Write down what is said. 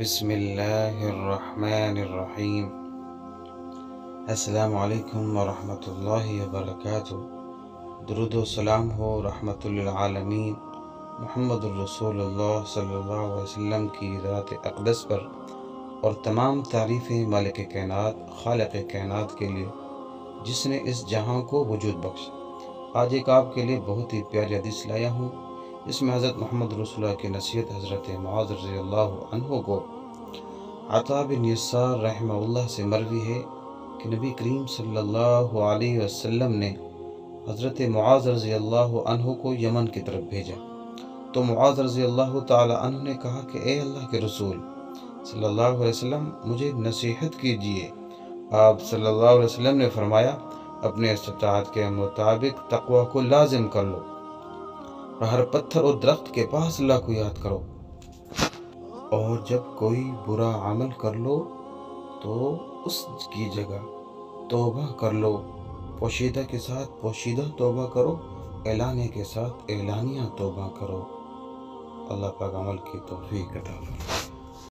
بسم اللہ الرحمن الرحیم۔ السلام علیکم ورحمۃ اللہ وبرکاتہ۔ درود و سلام ہو رحمت للعالمین محمد الرسول اللہ صلی اللہ علیہ وسلم کی ذات اقدس پر، اور تمام تعریفیں مالک کائنات خالق کائنات کے لیے جس نے اس جہاں کو وجود بخشا۔ آج ایک آپ کے لیے بہت ہی پیاری حدیث لایا ہوں، اس میں حضرت محمد رسول اللہ کی نصیحت حضرت معاذ رضی اللہ عنہ کو عطا بن یسار رحمہ اللہ سے مروی ہے کہ نبی کریم صلی اللہ علیہ وسلم نے حضرت معاذ رضی اللہ عنہ کو یمن کی طرف بھیجا، تو معاذ رضی اللہ تعالی عنہ نے کہا کہ اے اللہ کے رسول صلی اللہ علیہ وسلم، مجھے نصیحت کیجیے۔ آپ صلی اللہ علیہ وسلم نے فرمایا، اپنے استطاعت کے مطابق تقوی کو لازم کر لو، اور ہر پتھر اور درخت کے پاس اللہ کو یاد کرو، اور جب کوئی برا عمل کر لو تو اس کی جگہ توبہ کر لو۔ پوشیدہ کے ساتھ پوشیدہ توبہ کرو، اعلانیہ کے ساتھ اعلانیہ توبہ کرو۔ اللہ پاک عمل کی توفیق عطا فرمائے۔